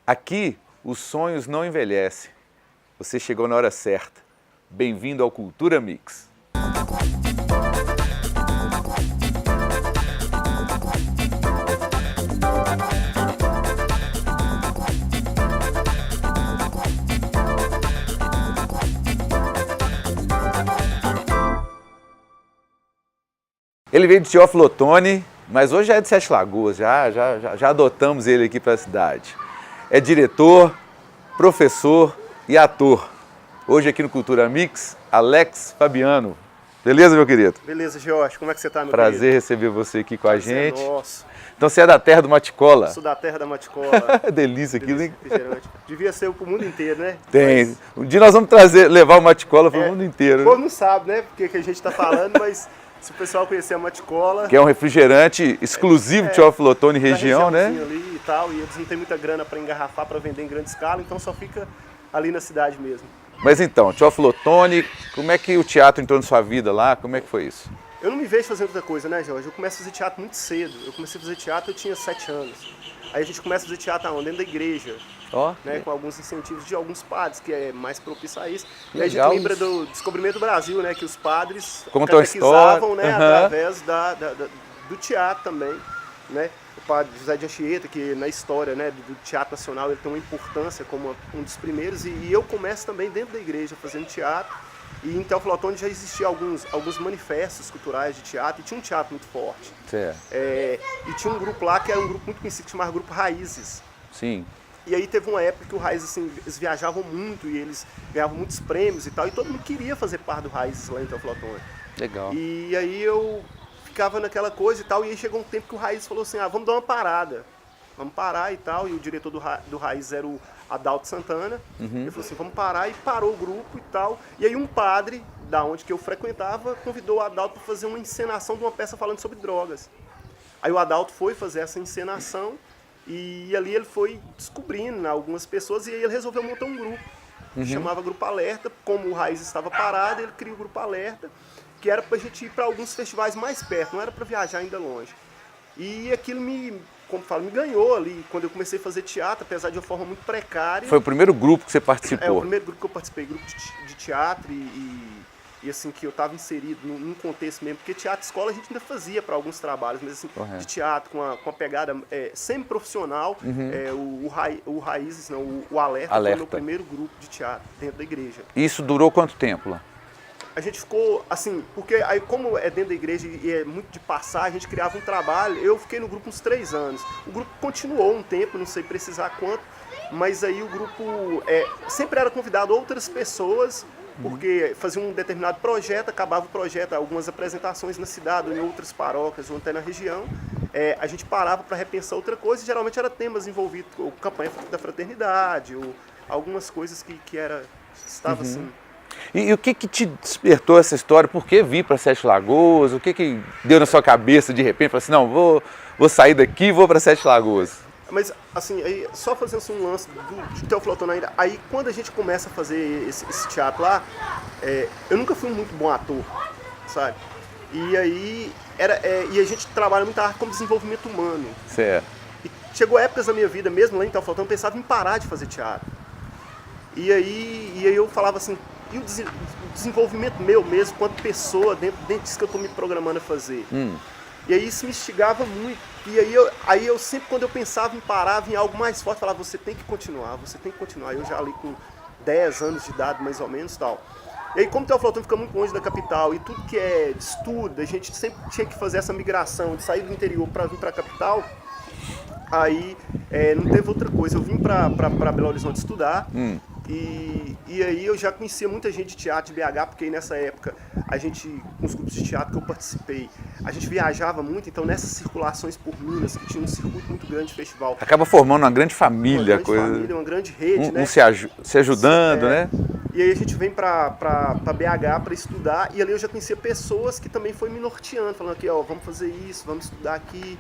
Aqui, os sonhos não envelhecem. Você chegou na hora certa. Bem-vindo ao Cultura Mix. Ele veio de Teófilo Otoni, mas hoje é de Sete Lagoas, já adotamos ele aqui para a cidade. É diretor, professor e ator. Hoje aqui no Cultura Mix, Alex Fabiano. Beleza, meu querido? Beleza, Jorge. Como é que você está, meu Prazer querido? receber você aqui com a gente. Nossa. Então você é da terra do Maticola? Sou da terra da Maticola. Delícia aquilo, hein? Refrigerante. Devia ser pro mundo inteiro, né? Tem. Mas, Um dia nós vamos levar o Maticola para o mundo inteiro. O povo não sabe, né? Porque que a gente está falando, mas se o pessoal conhecer a Maticola... Que é um refrigerante exclusivo de Teófilo Otoni região, né? Ali e tal, e eles não têm muita grana para engarrafar, para vender em grande escala, então só fica ali na cidade mesmo. Mas então, Teófilo Otoni, como é que o teatro entrou na sua vida lá? Como é que foi isso? Eu não me vejo fazendo outra coisa, né, Jorge? Eu começo a fazer teatro muito cedo. Eu comecei a fazer teatro, eu tinha 7 anos. Aí a gente começa a fazer teatro aonde? Dentro da igreja. Ó, Né, com alguns incentivos de alguns padres, que é mais propício a isso. E Legal. a gente lembra do Descobrimento do Brasil, né, que os padres Contam a catequizavam, história. né, através do teatro também. Né? O padre José de Anchieta, que na história, né, do teatro nacional ele tem uma importância como um dos primeiros, e eu começo também dentro da igreja fazendo teatro. E em Teófilo Otoni já existiam alguns manifestos culturais de teatro, e tinha um teatro muito forte. certo. E tinha um grupo lá que era um grupo muito conhecido, que chamava Grupo Raízes. Sim. E aí teve uma época que o Raízes, assim, eles viajavam muito e eles ganhavam muitos prêmios e tal, e todo mundo queria fazer parte do Raízes lá em Teófilo Otoni. Legal. E aí eu ficava naquela coisa e tal, e aí chegou um tempo que o Raízes falou assim, vamos dar uma parada. Vamos parar e tal, e o diretor do Raízes era o Adalto Santana. Ele falou assim, vamos parar, e parou o grupo e tal. E aí um padre, da onde que eu frequentava, convidou o Adalto para fazer uma encenação de uma peça falando sobre drogas. Aí o Adalto foi fazer essa encenação, e ali ele foi descobrindo algumas pessoas, e aí ele resolveu montar um grupo, que chamava Grupo Alerta. Como o Raiz estava parado, ele criou o Grupo Alerta, que era pra gente ir para alguns festivais mais perto, não era para viajar ainda longe. E aquilo me ganhou ali, quando eu comecei a fazer teatro, apesar de uma forma muito precária. Foi o primeiro grupo que você participou? É, o primeiro grupo que eu participei, grupo de teatro, e assim, que eu estava inserido num contexto mesmo, porque teatro escola a gente ainda fazia para alguns trabalhos, mas assim, de teatro com a pegada semi-profissional, o Raízes, não, o Alerta foi o meu primeiro grupo de teatro dentro da igreja. E isso durou quanto tempo lá? A gente ficou, assim, porque aí como é dentro da igreja e é muito de passar, a gente criava um trabalho, eu fiquei no grupo uns 3 anos. O grupo continuou um tempo, não sei precisar quanto, mas aí o grupo sempre era convidado outras pessoas, porque fazia um determinado projeto, acabava o projeto, algumas apresentações na cidade, ou em outras paróquias, ou até na região, a gente parava para repensar outra coisa, e geralmente era temas envolvidos, ou campanha da fraternidade, ou algumas coisas que estava assim. E o que te despertou essa história? Por que vir para Sete Lagoas? O que deu na sua cabeça de repente? Falei assim, não, vou sair daqui e vou para Sete Lagoas. Mas, assim, aí, só fazendo assim, um lance de Teófilo Otoni ainda, aí quando a gente começa a fazer esse teatro lá, eu nunca fui um muito bom ator, sabe? E aí, e a gente trabalha muito a arte como desenvolvimento humano. Certo. E chegou épocas na minha vida, mesmo lá em Teófilo Otoni, eu pensava em parar de fazer teatro. E aí eu falava assim, e o desenvolvimento meu mesmo, quanto pessoa, dentro disso que eu estou me programando a fazer. E aí isso me instigava muito. E aí eu sempre, quando eu pensava em parar, vinha algo mais forte, falava, você tem que continuar, você tem que continuar. Eu já ali com 10 anos de idade, mais ou menos, tal. E aí, como Teófilo Otoni fica muito longe da capital, e tudo que é de estudo, a gente sempre tinha que fazer essa migração, de sair do interior para vir para a capital, aí não teve outra coisa. Eu vim para Belo Horizonte estudar, e aí eu já conhecia muita gente de teatro de BH, porque aí nessa época, a gente, com os grupos de teatro que eu participei, a gente viajava muito, então nessas circulações por Minas, que tinha um circuito muito grande de festival. Acaba formando uma grande família. Uma grande rede, né? Se ajudando, né? E aí a gente vem para BH para estudar, e ali eu já conhecia pessoas que também foi me norteando, falando aqui, ó, vamos fazer isso, vamos estudar aqui,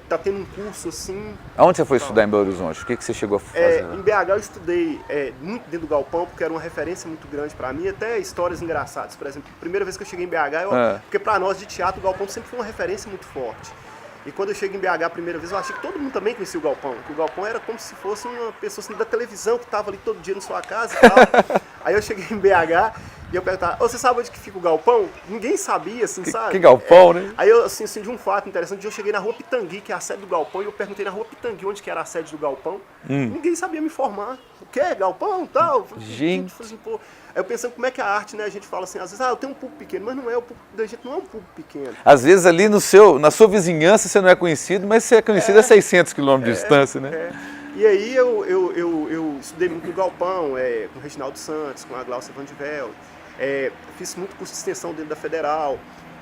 tá tendo um curso assim. Aonde você foi estudar em Belo Horizonte? O que você chegou a fazer? Em BH eu estudei muito dentro do Galpão, porque era uma referência muito grande para mim, até histórias engraçadas. Por exemplo, a primeira vez que eu cheguei em BH, porque para nós de teatro o Galpão sempre foi uma referência muito forte. E quando eu cheguei em BH a primeira vez, eu achei que todo mundo também conhecia o Galpão. Que o Galpão era como se fosse uma pessoa assim, da televisão que estava ali todo dia na sua casa e tal. Aí eu cheguei em BH e eu perguntava, você sabe onde que fica o Galpão? Ninguém sabia, assim, sabe? Que Galpão, né? Aí eu, assim, de um fato interessante, eu cheguei na Rua Pitangui, que é a sede do Galpão, e eu perguntei na Rua Pitangui onde que era a sede do Galpão. Ninguém sabia me informar. O que é Galpão e tal? Gente. Assim, pô. Aí eu pensando como é que a arte, né? A gente fala assim, às vezes, eu tenho um público pequeno, mas não é, o público da gente não é um público pequeno. Às vezes ali na sua vizinhança você não é conhecido, mas você é conhecido a 600 quilômetros de distância, né? E aí eu estudei muito no Galpão, com o Reginaldo Santos, com a Glaucia Van de Velde. Fiz muito curso de extensão dentro da Federal.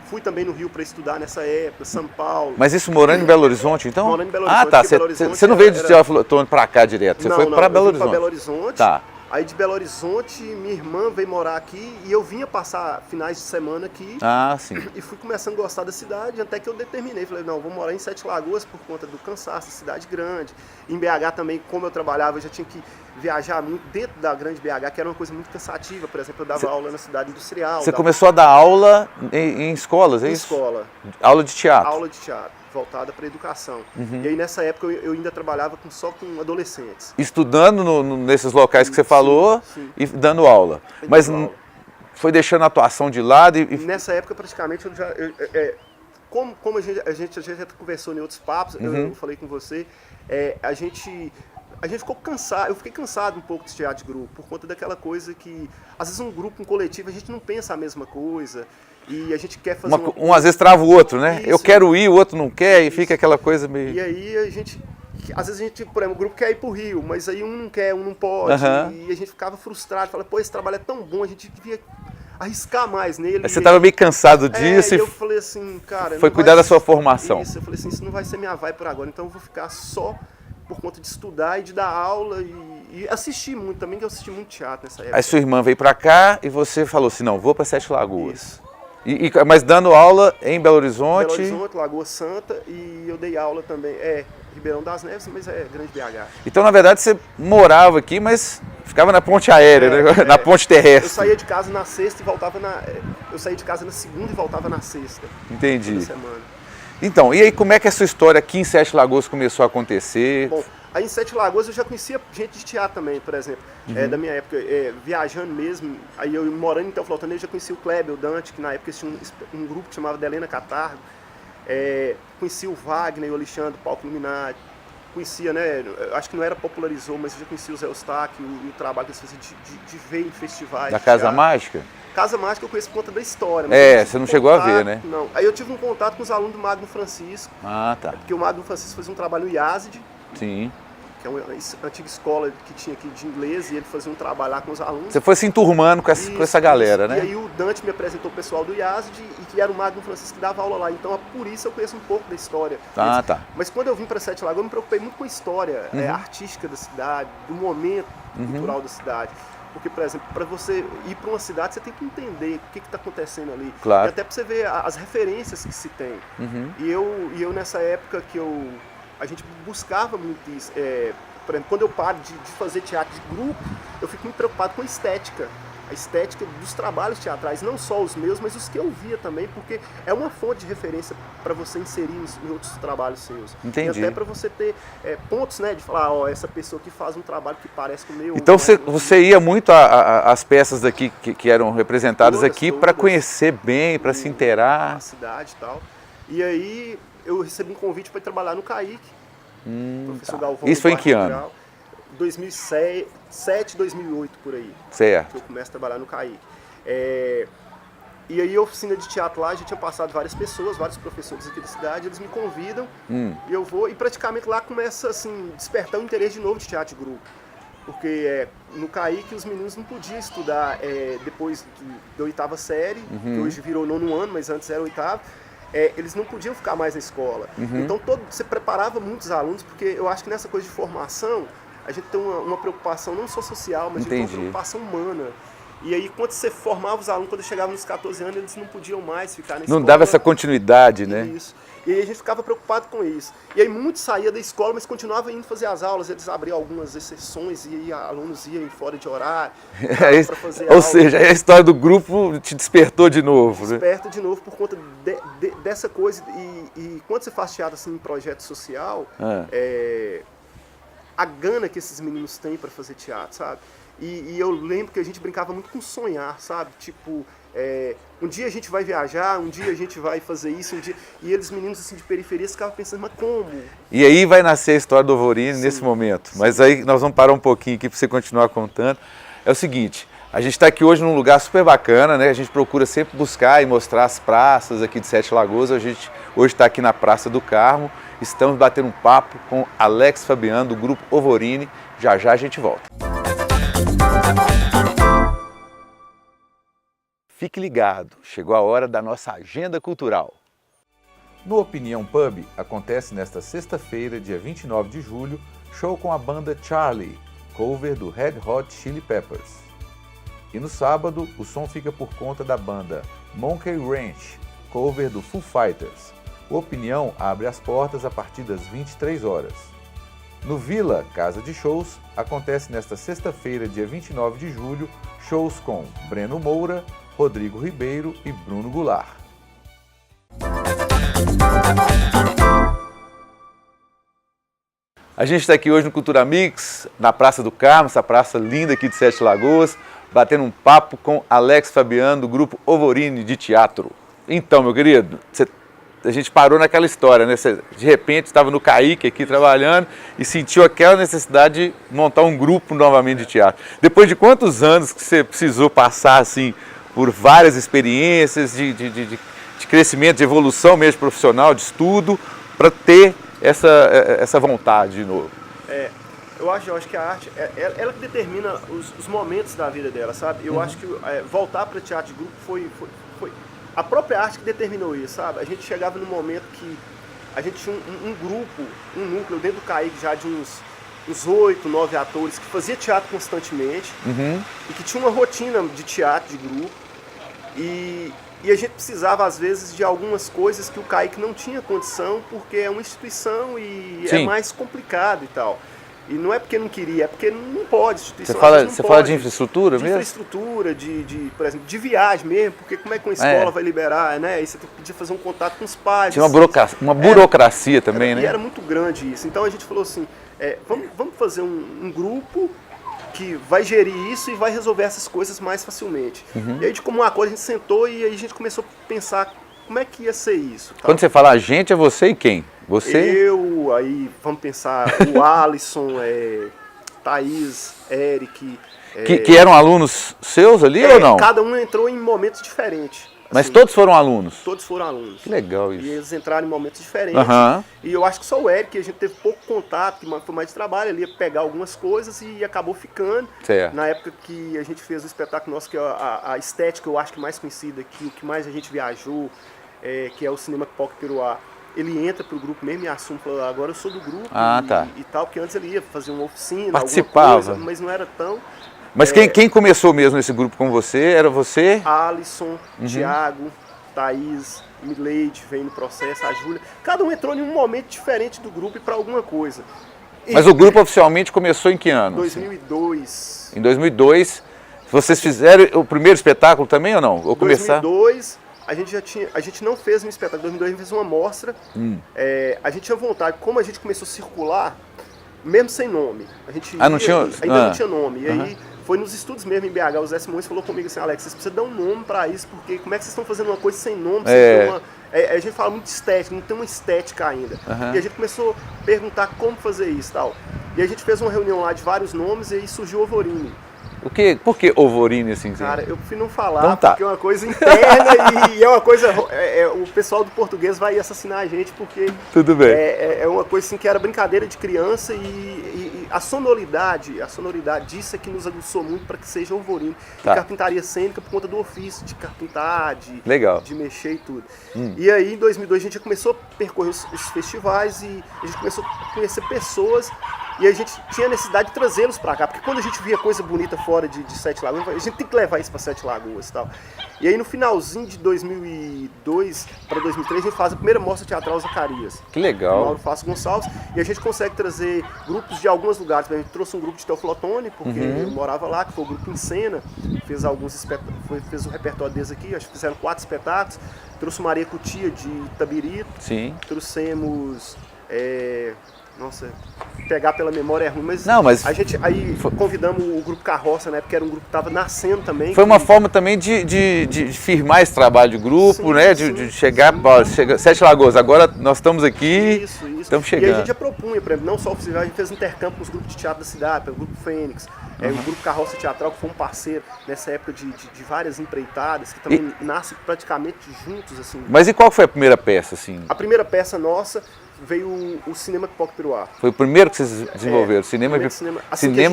Fui também no Rio para estudar nessa época, São Paulo. Mas isso morando em Belo Horizonte, então? Morando em Belo Horizonte. Ah, tá. Você não veio de Teófilo para cá direto, você foi para Belo Horizonte. Para Belo Horizonte. Tá. Aí de Belo Horizonte, minha irmã veio morar aqui e eu vinha passar finais de semana aqui. Ah, sim. E fui começando a gostar da cidade, até que eu determinei. Falei, não, vou morar em Sete Lagoas por conta do cansaço, cidade grande. Em BH também, como eu trabalhava, eu já tinha que viajar muito dentro da grande BH, que era uma coisa muito cansativa. Por exemplo, eu dava aula na cidade industrial. Você começou a dar aula em escolas, é isso? Em escola. Aula de teatro? Aula de teatro, voltada para a educação. E aí nessa época eu ainda trabalhava só com adolescentes. Estudando nesses locais que você falou, sim. E dando aula. Mas foi deixando a atuação de lado e... Nessa época praticamente eu já... Como a gente já conversou em outros papos, eu falei com você, a gente ficou cansado, eu fiquei cansado um pouco de teatro de grupo, por conta daquela coisa que, às vezes um grupo, um coletivo, a gente não pensa a mesma coisa, e a gente quer fazer um às vezes trava o outro, né? Isso. Eu quero ir, o outro não quer, e fica aquela coisa meio... E aí às vezes a gente, por exemplo, o grupo quer ir pro Rio, mas aí um não quer, um não pode, e a gente ficava frustrado, fala, pô, esse trabalho é tão bom, a gente devia arriscar mais nele. Mas você estava meio cansado disso e eu falei assim, cara... Foi cuidar da sua formação. Isso, eu falei assim, isso não vai ser minha vibe por agora, então eu vou ficar só por conta de estudar e de dar aula e assistir muito também, que eu assisti muito teatro nessa época. Aí sua irmã veio pra cá e você falou assim, não, vou para Sete Lagoas. Isso. Mas dando aula em Belo Horizonte? Belo Horizonte, Lagoa Santa, e eu dei aula também, Ribeirão das Neves, mas é Grande BH. Então, na verdade, você morava aqui, mas ficava na ponte aérea, né? Na ponte terrestre. Eu saía de casa na sexta e voltava eu saía de casa na segunda e voltava na sexta. Entendi. Toda semana. Então, e aí como é que essa história aqui em Sete Lagoas começou a acontecer? Bom, aí em Sete Lagoas eu já conhecia gente de teatro também, por exemplo. Da minha época, viajando mesmo, aí eu morando em Teoflotano, eu já conheci o Kleber, o Dante, que na época tinha um grupo que chamava Delena Catargo. Conheci o Wagner e o Alexandre, o Palco Illuminati. Conhecia, né? Acho que não era popularizou, mas eu já conhecia o Zé Eustáquio e o trabalho que eles faziam de ver em festivais. Da Casa Mágica? Casa Mágica eu conheço por conta da história. Você não chegou a ver, né? Não. Aí eu tive um contato com os alunos do Magno Francisco. Ah, tá. Porque o Magno Francisco fazia um trabalho no IASD. Sim. Que é uma antiga escola que tinha aqui de inglês, e ele fazia um trabalho lá com os alunos. Você foi se enturmando com essa galera, né? E aí o Dante me apresentou o pessoal do IASD, e que era o Magno Francisco que dava aula lá. Então, por isso eu conheço um pouco da história. Ah, tá. Mas quando eu vim para Sete Lagoas, eu me preocupei muito com a história artística da cidade, do momento cultural da cidade. Porque, por exemplo, para você ir para uma cidade, você tem que entender o que está acontecendo ali. Claro. E até para você ver as referências que se tem. E eu nessa época que a gente buscava muito isso. Por exemplo, quando eu paro de fazer teatro de grupo, eu fico muito preocupado com a estética dos trabalhos teatrais, não só os meus, mas os que eu via também, porque é uma fonte de referência para você inserir em outros trabalhos seus. Entendi. E até para você ter pontos, né, de falar, essa pessoa que faz um trabalho que parece com o meu. Então você ia muito às peças daqui que eram representadas aqui para conhecer bem, para se inteirar. A cidade e tal. E aí eu recebi um convite para trabalhar no CAIC. Professor Galvão. Isso foi em que ano? 2007, 2008, por aí. Certo. Que eu começo a trabalhar no CAIC. E aí a oficina de teatro lá, já tinha passado várias pessoas, vários professores aqui da cidade, eles me convidam, e eu vou, e praticamente lá começa assim, despertar o interesse de novo de teatro de grupo. Porque no CAIC os meninos não podiam estudar depois da oitava série, que hoje virou nono ano, mas antes era oitavo. Eles não podiam ficar mais na escola. Então você preparava muitos alunos, porque eu acho que nessa coisa de formação, a gente tem uma preocupação não só social, mas uma preocupação humana. E aí, quando você formava os alunos, quando chegavam nos 14 anos, eles não podiam mais ficar na escola. Não dava essa continuidade, né? Isso. E aí a gente ficava preocupado com isso. E aí muitos saíam da escola, mas continuavam indo fazer as aulas. Eles abriam algumas exceções e aí alunos iam fora de horário para fazer Ou aula. seja, a história do grupo te despertou de novo, né? Desperta de novo por conta dessa coisa. E quando você faz teatro assim, em projeto social, a gana que esses meninos têm para fazer teatro, sabe? E eu lembro que a gente brincava muito com sonhar, sabe? Tipo, um dia a gente vai viajar, um dia a gente vai fazer isso, um dia... E eles, meninos assim de periferia, ficavam pensando, mas como? E aí vai nascer a história do Ovorini nesse momento. Sim. Mas aí nós vamos parar um pouquinho aqui para você continuar contando. É o seguinte, a gente está aqui hoje num lugar super bacana, né? A gente procura sempre buscar e mostrar as praças aqui de Sete Lagoas. A gente hoje está aqui na Praça do Carmo. Estamos batendo um papo com Alex Fabiano, do grupo Ovorini. Já já a gente volta. Fique ligado, chegou a hora da nossa agenda cultural. No Opinião Pub, acontece nesta sexta-feira, dia 29 de julho, show com a banda Charlie, cover do Red Hot Chili Peppers. E no sábado, o som fica por conta da banda Monkey Ranch, cover do Foo Fighters. O Opinião abre as portas a partir das 23 horas. No Vila Casa de Shows, acontece nesta sexta-feira, dia 29 de julho, shows com Breno Moura, Rodrigo Ribeiro e Bruno Goulart. A gente está aqui hoje no Cultura Mix, na Praça do Carmo, essa praça linda aqui de Sete Lagoas, batendo um papo com Alex Fabiano, do grupo Ovorini de Teatro. Então, meu querido, a gente parou naquela história, né? Você, de repente, estava no Caique aqui trabalhando e sentiu aquela necessidade de montar um grupo novamente de teatro. Depois de quantos anos que você precisou passar, assim, por várias experiências de crescimento, de evolução mesmo profissional, de estudo, para ter essa vontade de novo? Eu acho que a arte, ela que determina os momentos da vida dela, sabe? Eu acho que voltar para teatro de grupo foi a própria arte que determinou isso, sabe? A gente chegava num momento que a gente tinha um grupo, um núcleo dentro do Caique já de uns 8, 9 atores que fazia teatro constantemente e que tinha uma rotina de teatro de grupo e a gente precisava às vezes de algumas coisas que o Caique não tinha condição porque é uma instituição e Sim. é mais complicado e tal. E não é porque não queria, é porque não pode. Você fala de infraestrutura mesmo? De infraestrutura, por exemplo, de viagem mesmo, porque como é que uma escola vai liberar, né? Aí você podia fazer um contato com os pais. Tinha uma burocracia também, né? E era muito grande isso. Então a gente falou assim, vamos fazer um grupo que vai gerir isso e vai resolver essas coisas mais facilmente. E aí de comum acordo a gente sentou e aí a gente começou a pensar como é que ia ser isso. Tá? Quando você fala a gente, é você e quem? Você? Eu, aí vamos pensar, o Alisson, Thaís, Eric. Que eram alunos seus ali ou não? Cada um entrou em momentos diferentes. Mas assim, todos foram alunos? Todos foram alunos. Que legal isso. E eles entraram em momentos diferentes. E eu acho que só o Eric, a gente teve pouco contato, que foi mais de trabalho, ele ia pegar algumas coisas e acabou ficando. Certo. Na época que a gente fez o espetáculo nosso, que é a estética, eu acho que mais conhecida aqui, o que mais a gente viajou, que é o Cinema Pipoca Peruá. Ele entra pro grupo mesmo e assume, fala, agora eu sou do grupo e tal, porque antes ele ia fazer uma oficina, participava, alguma coisa, mas não era tão... Mas quem começou mesmo nesse grupo com você? Era você? Alisson, Thiago, Thaís, Mileide veio no processo, a Júlia. Cada um entrou em um momento diferente do grupo e para alguma coisa. Mas o grupo oficialmente começou em que ano? 2002. Em 2002, vocês fizeram o primeiro espetáculo também ou não? Ou começar? 2002... A gente não fez um espetáculo, em 2002 a gente fez uma mostra, a gente tinha vontade, como a gente começou a circular, mesmo sem nome, ainda não tinha nome, e aí foi nos estudos mesmo em BH, o Zé Simões falou comigo assim, Alex, vocês precisam dar um nome para isso, porque como é que vocês estão fazendo uma coisa sem nome, a gente fala muito de estética, não tem uma estética ainda, e a gente começou a perguntar como fazer isso e tal, e a gente fez uma reunião lá de vários nomes e aí surgiu o Ovorini. Por que Ovorini assim? Cara, eu prefiro não falar, então tá. porque é uma coisa interna e é uma coisa... o pessoal do português vai assassinar a gente, porque... Tudo bem. É uma coisa assim que era brincadeira de criança e a sonoridade disso é que nos aguçou muito para que seja Ovorini. Tá. E carpintaria cênica por conta do ofício, de carpintar, de mexer e tudo. E aí, em 2002, a gente já começou a percorrer os festivais e a gente começou a conhecer pessoas E a gente tinha necessidade de trazê-los para cá, porque quando a gente via coisa bonita fora de Sete Lagoas, a gente tem que levar isso para Sete Lagoas e tal. E aí no finalzinho de 2002 para 2003 a gente faz a primeira mostra teatral Zacarias. Que legal. Mauro Fácio Gonçalves, e a gente consegue trazer grupos de alguns lugares. A gente trouxe um grupo de Teoflotone, porque eu morava lá, que foi o grupo Em Cena, fez fez o repertório deles aqui, acho que fizeram 4 espetáculos. Trouxe Maria Cutia de Itabirito. Sim. Trouxemos... Nossa, pegar pela memória é ruim, mas, não, mas a gente aí convidamos o grupo Carroça, né, porque era um grupo que estava nascendo também. Foi uma forma também de firmar esse trabalho de grupo, sim, né? De chegar, Sete Lagoas, agora nós estamos aqui, estamos chegando. E a gente já propunha, por exemplo, não só o festival, a gente fez intercâmbio com os grupos de teatro da cidade, pelo grupo Fênix, o grupo Carroça Teatral, que foi um parceiro nessa época de várias empreitadas, que também nasce praticamente juntos, assim. Mas e qual foi a primeira peça, assim? A primeira peça nossa veio o Cinema Pipoca e Peruá. Foi o primeiro que vocês desenvolveram, Cinema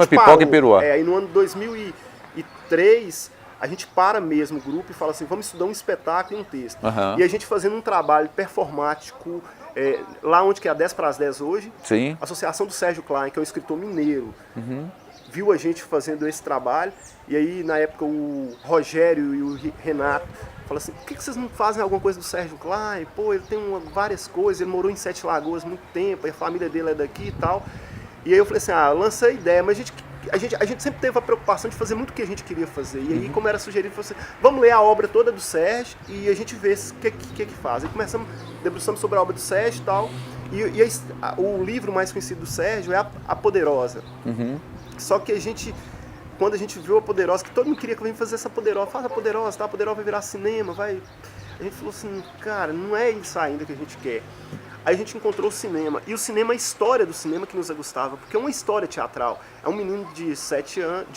Pipoca e Peruá. Aí no ano 2003, a gente para mesmo o grupo e fala assim, vamos estudar um espetáculo e um texto. E a gente fazendo um trabalho performático, lá onde que é a 10 para as 10 hoje, sim. A Associação do Sérgio Klein, que é um escritor mineiro, viu a gente fazendo esse trabalho, e aí na época o Rogério e o Renato falaram assim, por que vocês não fazem alguma coisa do Sérgio Klein? Pô, ele tem várias coisas, ele morou em Sete Lagoas há muito tempo, a família dele é daqui e tal. E aí eu falei assim, lancei a ideia, mas a gente sempre teve a preocupação de fazer muito o que a gente queria fazer. E aí, como era sugerido, falou assim, vamos ler a obra toda do Sérgio e a gente vê o que faz. Aí debruçamos sobre a obra do Sérgio e tal. E o livro mais conhecido do Sérgio é A Poderosa. Só que quando a gente viu a Poderosa, que todo mundo queria que eu fazer essa Poderosa, faz a Poderosa, tá? A Poderosa vai virar cinema, vai... A gente falou assim, cara, não é isso ainda que a gente quer. Aí a gente encontrou o cinema, e o cinema é a história do cinema que nos gostava, porque é uma história teatral. É um menino de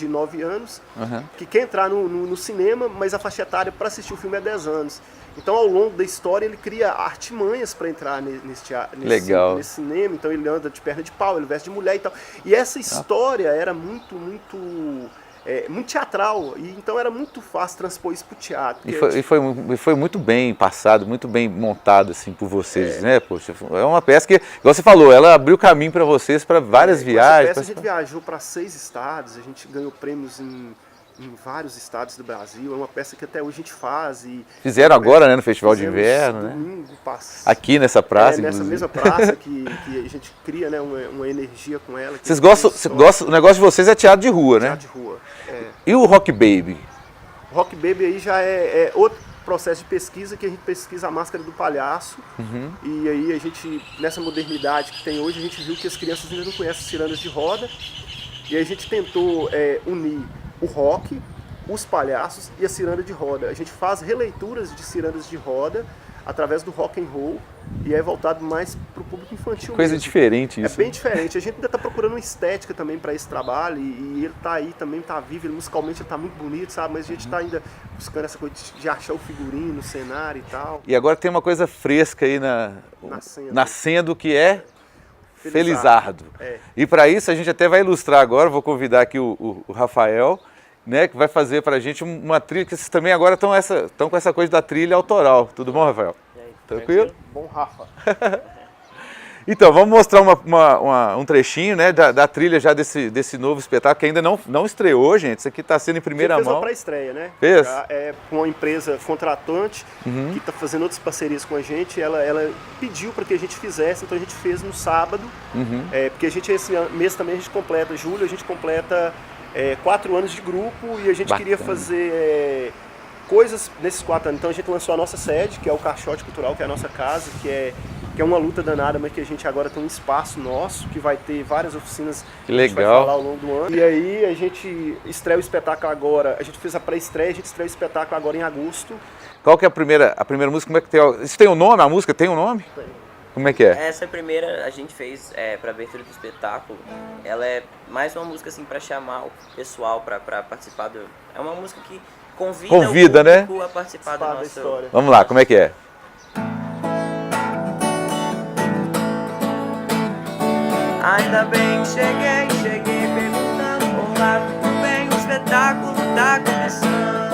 9 anos, que quer entrar no cinema, mas a faixa etária para assistir o filme é 10 anos. Então, ao longo da história, ele cria artimanhas para entrar nesse cinema. Então, ele anda de perna de pau, ele veste de mulher e tal. E essa história era muito teatral, e então era muito fácil transpor isso para o teatro. E foi muito bem passado, muito bem montado assim, por vocês, né? Poxa, é uma peça que, igual você falou, ela abriu caminho para vocês para várias viagens. Essa peça a gente viajou para 6 estados, a gente ganhou prêmios em vários estados do Brasil, é uma peça que até hoje a gente faz. Fizeram agora, né, no Festival de Inverno, né? Aqui nessa praça, nessa mesma praça que a gente cria, né, uma energia com ela. Vocês gostam, o negócio de vocês é teatro de rua, né? Teatro de rua, E o Rock Baby? O Rock Baby aí já é outro processo de pesquisa, que a gente pesquisa a máscara do palhaço. E aí a gente, nessa modernidade que tem hoje, a gente viu que as crianças ainda não conhecem cirandas de roda. E aí a gente tentou unir o rock, os palhaços e a ciranda de roda. A gente faz releituras de cirandas de roda através do rock and roll e é voltado mais para o público infantil. Coisa mesmo. Diferente isso. É bem diferente. A gente ainda está procurando uma estética também para esse trabalho e ele está aí também, está vivo, ele musicalmente está muito bonito, sabe? Mas a gente está ainda buscando essa coisa de achar o figurino, o cenário e tal. E agora tem uma coisa fresca aí nascendo que é Felizardo. E para isso a gente até vai ilustrar agora, vou convidar aqui o Rafael, né, que vai fazer para a gente uma trilha, que vocês também agora estão com essa coisa da trilha autoral. Tudo bom, Rafael? E aí, tranquilo? Bom, Rafa. Então, vamos mostrar um trechinho, né, da trilha já desse novo espetáculo, que ainda não estreou, gente. Isso aqui está sendo em primeira mão. Fez uma pré-estreia, né? Fez? É com uma empresa contratante que está fazendo outras parcerias com a gente. Ela pediu para que a gente fizesse, então a gente fez no sábado. Porque a gente, esse mês também, a gente completa, julho, a gente completa 4 anos de grupo e a gente queria fazer coisas nesses 4 anos. Então a gente lançou a nossa sede, que é o Caixote Cultural, que é a nossa casa, que é uma luta danada, mas que a gente agora tem um espaço nosso, que vai ter várias oficinas que legal. A gente vai falar ao longo do ano. E aí a gente estreia o espetáculo agora, a gente fez a pré-estreia, a gente estreia o espetáculo agora em agosto. Qual que é a primeira música? Como é que tem? Isso tem um nome? A música tem um nome? Tem. Como é que é? Essa primeira a gente fez para abertura do espetáculo. Ela é mais uma música assim para chamar o pessoal para participar do. É uma música que convida o público, né, a participar da nossa história. Vamos lá, como é que é? Ainda bem que cheguei perguntando: olá, tudo bem? O espetáculo tá começando.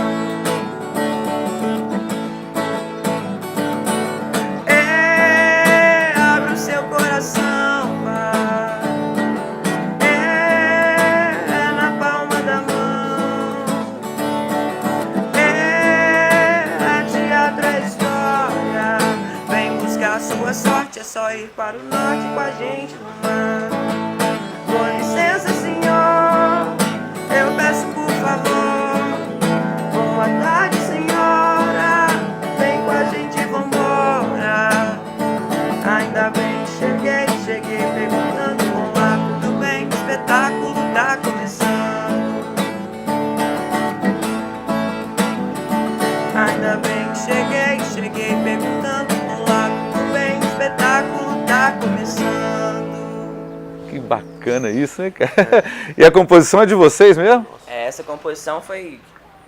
Abre o seu coração, vai. ir para o norte com a gente no mar. Com licença, senhor, eu peço por favor. Boa tarde, senhora, vem com a gente, vambora. Ainda bem, cheguei perguntando: olá, tudo bem? O espetáculo tá começando. Ainda bem que cheguei perguntando: olá, tudo bem? O espetáculo tá começando. Que bacana isso, né, cara? E a composição é de vocês mesmo? Essa composição foi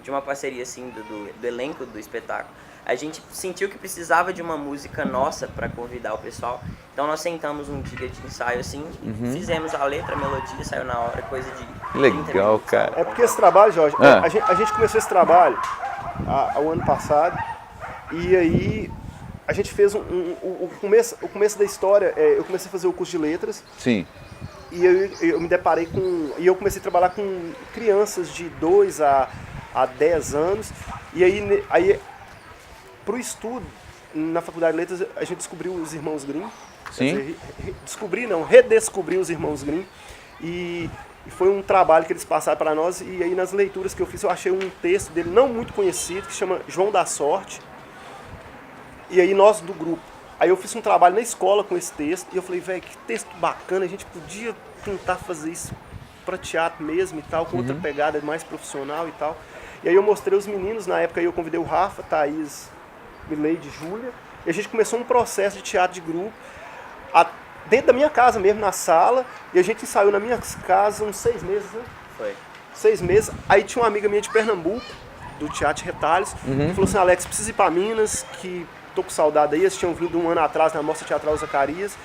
de uma parceria assim do elenco do espetáculo. A gente sentiu que precisava de uma música nossa para convidar o pessoal. Então nós sentamos um dia de ensaio assim, fizemos a letra, a melodia, saiu na hora, coisa de Que legal, cara. É porque esse trabalho, Jorge, a gente começou esse trabalho o ano passado, e aí a gente fez o começo da história. Eu comecei a fazer o curso de letras. Sim. E eu me deparei com... E eu comecei a trabalhar com crianças de 2 a 10 anos. E aí para o estudo, na Faculdade de Letras, a gente descobriu os Irmãos Grimm. Sim. Redescobri os Irmãos Grimm. E foi um trabalho que eles passaram para nós. E aí nas leituras que eu fiz, eu achei um texto dele não muito conhecido, que chama João da Sorte. E aí nós do grupo. Aí eu fiz um trabalho na escola com esse texto. E eu falei, velho, que texto bacana. A gente podia tentar fazer isso para teatro mesmo e tal, com outra pegada mais profissional e tal. E aí eu mostrei os meninos. Na época eu convidei o Rafa, Thaís, Mileide, Júlia. E a gente começou um processo de teatro de grupo dentro da minha casa mesmo, na sala. E a gente ensaiou na minha casa uns 6 meses, né? Foi. 6 meses. Aí tinha uma amiga minha de Pernambuco, do Teatro de Retalhos, que falou assim: Alex, precisa ir para Minas, que tô com saudade aí. Eles tinham vindo um ano atrás na Mostra Teatral Zacarias.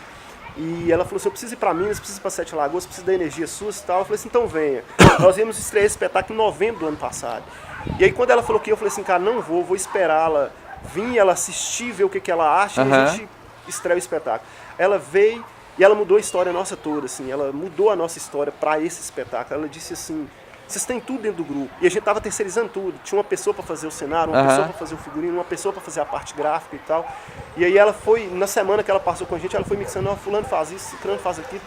E ela falou assim: eu preciso ir para Minas, preciso ir para Sete Lagoas, preciso da energia sua e tal. Eu falei assim: então venha. Nós íamos estrear esse espetáculo em novembro do ano passado. E aí quando ela falou que eu falei assim: cara, não vou esperá-la vir, ela assistir, ver o que ela acha, e a gente estreia o espetáculo. Ela veio e ela mudou a história nossa toda, assim. Ela mudou a nossa história para esse espetáculo. Ela disse assim: vocês têm tudo dentro do grupo. E a gente tava terceirizando tudo. Tinha uma pessoa para fazer o cenário, uma pessoa para fazer o figurino, uma pessoa para fazer a parte gráfica e tal. E aí ela foi, na semana que ela passou com a gente, ela foi mixando: ó, fulano faz isso, ciclano faz aquilo.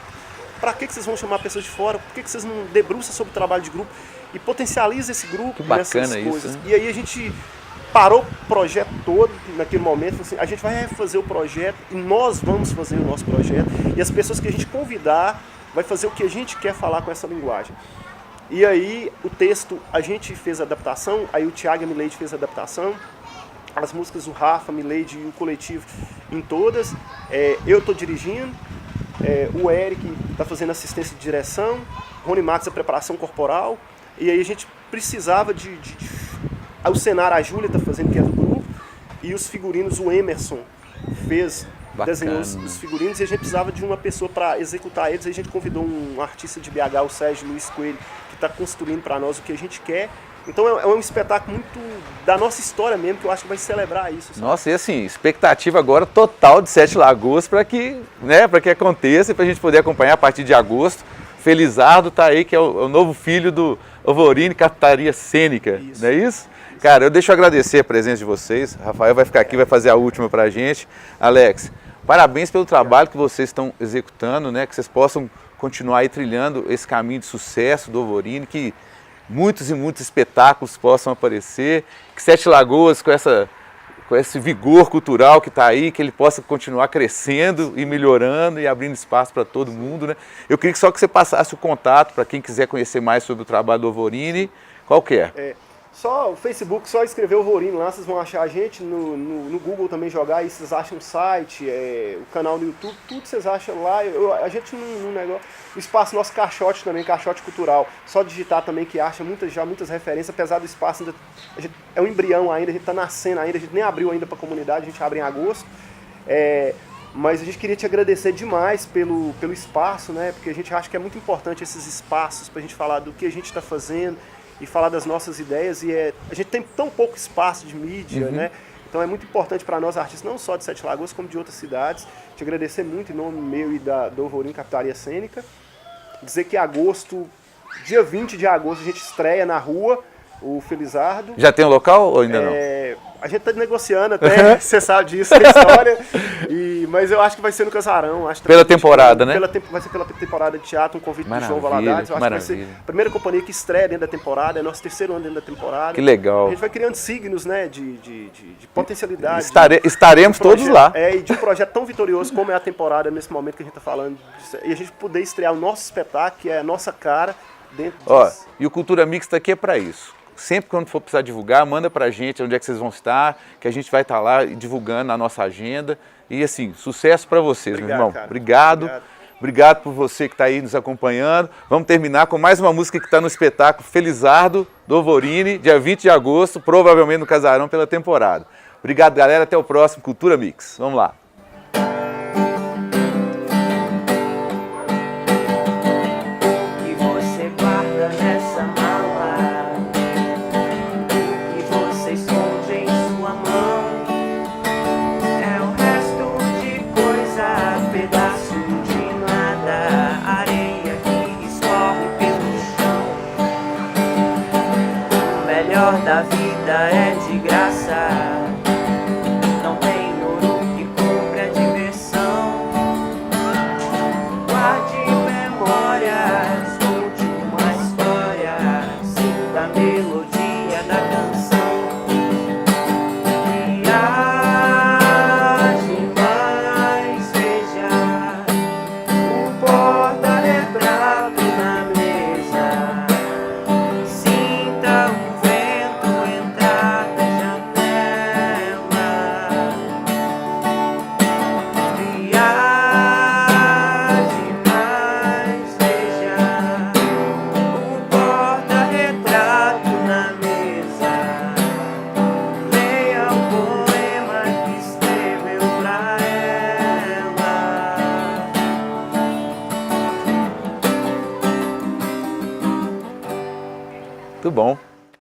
Pra que vocês vão chamar pessoas de fora? Por que vocês não debruçam sobre o trabalho de grupo e potencializam esse grupo nessas coisas? Isso, né? E aí a gente parou o projeto todo naquele momento. Assim, a gente vai refazer o projeto e nós vamos fazer o nosso projeto. E as pessoas que a gente convidar vai fazer o que a gente quer falar com essa linguagem. E aí o texto, a gente fez a adaptação, aí o Thiago e a Mileide fez a adaptação, as músicas o Rafa, a Mileide e o coletivo em todas. Eu estou dirigindo, o Eric está fazendo assistência de direção, Rony Max a preparação corporal, e aí a gente precisava o cenário a Júlia está fazendo, que é do grupo, e os figurinos o Emerson desenhou os figurinos, e a gente precisava de uma pessoa para executar eles. Aí a gente convidou um artista de BH, o Sérgio Luiz Coelho, que está construindo para nós o que a gente quer. Então é um espetáculo muito da nossa história mesmo, que eu acho que vai celebrar isso. Sabe? Nossa, e assim, expectativa agora total de Sete Lagoas para que aconteça e para a gente poder acompanhar a partir de agosto. Felizardo tá aí, que é o novo filho do Alvorini, Captaria Cênica, não é isso? Cara, eu deixo agradecer a presença de vocês. Rafael vai ficar aqui, vai fazer a última pra gente. Alex, parabéns pelo trabalho que vocês estão executando, né? Que vocês possam continuar aí trilhando esse caminho de sucesso do Alvorini, que muitos e muitos espetáculos possam aparecer, que Sete Lagoas, com esse vigor cultural que está aí, que ele possa continuar crescendo e melhorando e abrindo espaço para todo mundo, né? Eu queria só que você passasse o contato para quem quiser conhecer mais sobre o trabalho do Alvorini. Qual que é? Só o Facebook, só escrever o Alvorini lá, vocês vão achar a gente. No Google também jogar, aí vocês acham o site, o canal no YouTube, tudo vocês acham lá. A gente num negócio. O espaço nosso Caixote também, Caixote Cultural. Só digitar também que acha muitas referências, apesar do espaço ainda. É um embrião ainda, a gente está nascendo ainda, a gente nem abriu ainda para a comunidade, a gente abre em agosto. Mas a gente queria te agradecer demais pelo espaço, né? Porque a gente acha que é muito importante esses espaços para a gente falar do que a gente está fazendo e falar das nossas ideias. E a gente tem tão pouco espaço de mídia, né? Então é muito importante para nós artistas, não só de Sete Lagoas, como de outras cidades. Te agradecer muito em nome meu e do Alvorini Captaria Cênica. Dizer que dia 20 de agosto, a gente estreia na rua, o Felizardo. Já tem um local ou ainda não? A gente tá negociando até, você sabe disso, a história. Mas eu acho que vai ser no Casarão. Acho que Pela temporada, né? Vai ser pela temporada de teatro, um convite do João Maravilha, Valadares. Eu acho que vai maravilha. ser a primeira companhia que estreia dentro da temporada, é nosso terceiro ano dentro da temporada. Que legal. A gente vai criando signos, né, de potencialidade. Estaremos todos lá. E de um projeto tão vitorioso como é a temporada nesse momento que a gente tá falando. E a gente poder estrear o nosso espetáculo, que é a nossa cara, dentro disso. E o Cultura Mixta aqui é para isso. Sempre quando for precisar divulgar, manda pra gente onde é que vocês vão estar, que a gente vai estar lá divulgando a nossa agenda. E assim, sucesso para vocês, Obrigado, meu irmão. cara. Obrigado. Obrigado por você que está aí nos acompanhando. Vamos terminar com mais uma música que está no espetáculo Felizardo, do Ovorini, dia 20 de agosto, provavelmente no Casarão pela temporada. Obrigado, galera. Até o próximo Cultura Mix. Vamos lá. Da vida é de graça, não tem ouro que compre a diversão. Guarde memórias, conte uma história, sinta a melodia da canção. Viaje mais, veja o porta-retrato na mesa. Sinta o Muito bom.